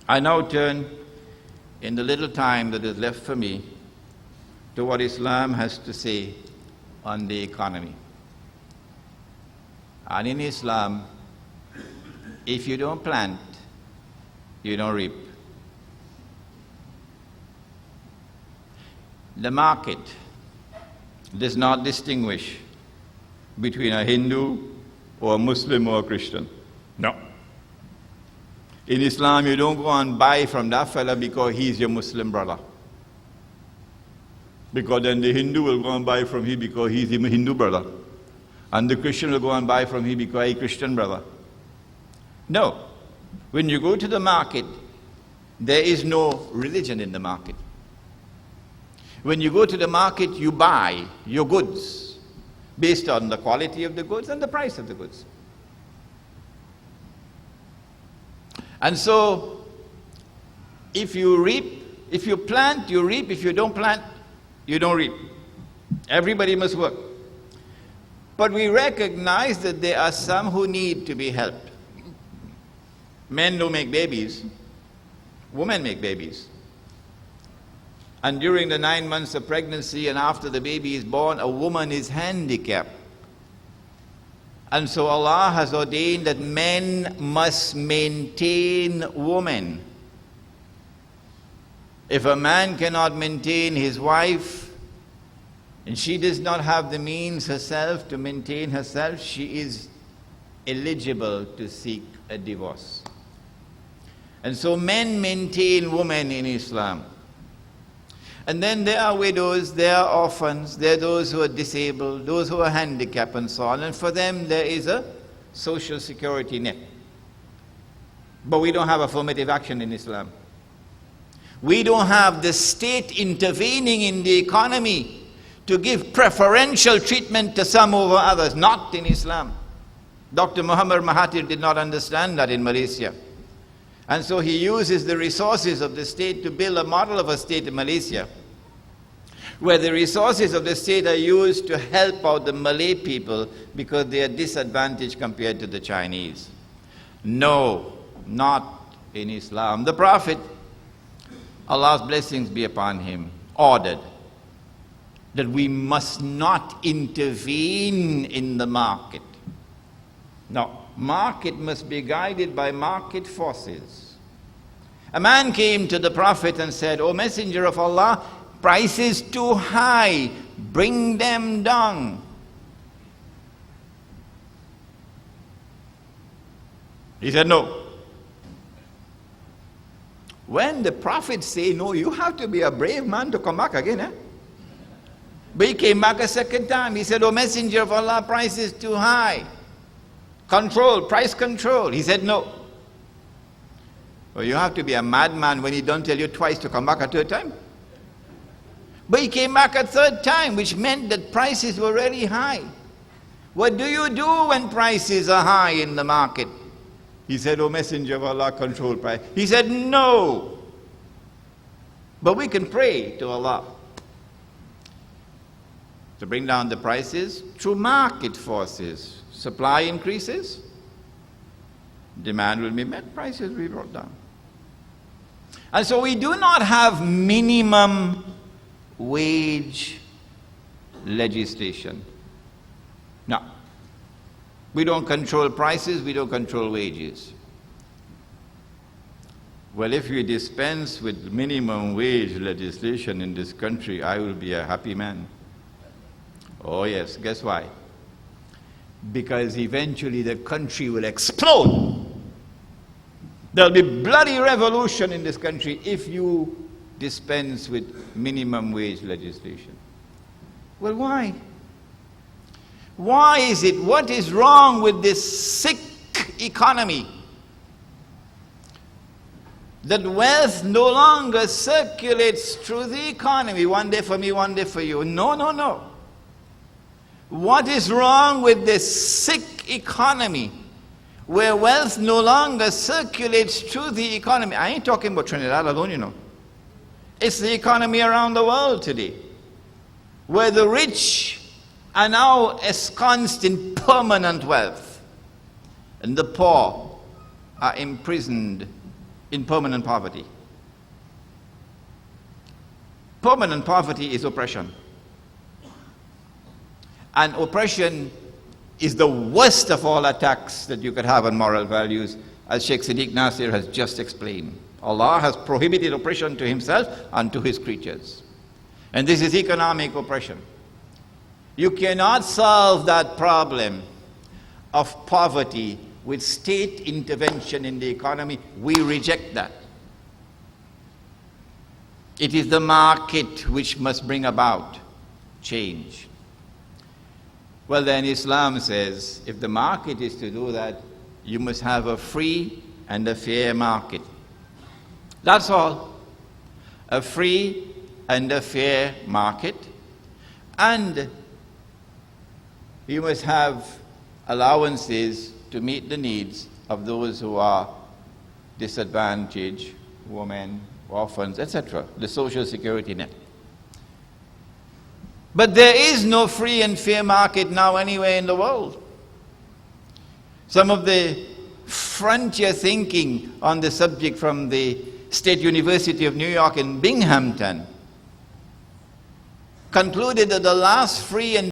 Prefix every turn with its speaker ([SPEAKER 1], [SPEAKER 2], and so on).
[SPEAKER 1] I now turn, in the little time that is left for me, to what Islam has to say on the economy. And in Islam, if you don't plant, you don't reap. The market does not distinguish between a Hindu or a Muslim or a Christian. No. In Islam, you don't go and buy from that fella because he's your Muslim brother. Because then the Hindu will go and buy from him because he's a Hindu brother. And the Christian will go and buy from him because he's a Christian brother. No. When you go to the market, there is no religion in the market. When you go to the market, you buy your goods based on the quality of the goods and the price of the goods. And so, if you plant, you reap. If you don't plant, you don't reap. Everybody must work. But we recognize that there are some who need to be helped. Men don't make babies. Women make babies. And during the 9 months of pregnancy and after the baby is born, a woman is handicapped. And so Allah has ordained that men must maintain women. If a man cannot maintain his wife, and she does not have the means herself to maintain herself, she is eligible to seek a divorce. And so men maintain women in Islam. And then there are widows, there are orphans, there are those who are disabled, those who are handicapped and so on. And for them there is a social security net. But we don't have affirmative action in Islam. We don't have the state intervening in the economy to give preferential treatment to some over others. Not in Islam. Dr. Muhammad Mahathir did not understand that in Malaysia. And so he uses the resources of the state to build a model of a state in Malaysia, where the resources of the state are used to help out the Malay people because they are disadvantaged compared to the Chinese. No, not in Islam. The Prophet, Allah's blessings be upon him, ordered that we must not intervene in the market. No. Market must be guided by market forces. A man came to the Prophet and said, "O Messenger of Allah, price is too high, bring them down." He said, "No." When the Prophet said no, you have to be a brave man to come back again. But he came back a second time. He said, "O Messenger of Allah, price is too high. Control, price control." He said no. Well, you have to be a madman when he don't tell you twice to come back a third time. But he came back a third time, which meant that prices were really high. What do you do when prices are high in the market? He said, "O Messenger of Allah, control price." He said no. But we can pray to Allah to bring down the prices through market forces. Supply increases, demand will be met, prices will be brought down. And so we do not have minimum wage legislation. No. We don't control prices, we don't control wages. Well, if we dispense with minimum wage legislation in this country, I will be a happy man. Oh yes, guess why? Because eventually the country will explode. There'll be bloody revolution in this country if you dispense with minimum wage legislation. Well, why? Why is it? What is wrong with this sick economy? That wealth no longer circulates through the economy. One day for me, one day for you. No, no, no. What is wrong with this sick economy where wealth no longer circulates through the economy? I ain't talking about Trinidad alone, you know. It's the economy around the world today, where the rich are now ensconced in permanent wealth and the poor are imprisoned in permanent poverty. Permanent poverty is oppression. And oppression is the worst of all attacks that you could have on moral values, as Sheikh Siddiq Nasir has just explained. Allah has prohibited oppression to himself and to his creatures. And this is economic oppression. You cannot solve that problem of poverty with state intervention in the economy. We reject that. It is the market which must bring about change. Well, then Islam says, if the market is to do that, you must have a free and a fair market. That's all. A free and a fair market. And you must have allowances to meet the needs of those who are disadvantaged, women, orphans, etc., the social security net. But there is no free and fair market now anywhere in the world. Some of the frontier thinking on the subject from the State University of New York in Binghamton concluded that the last free and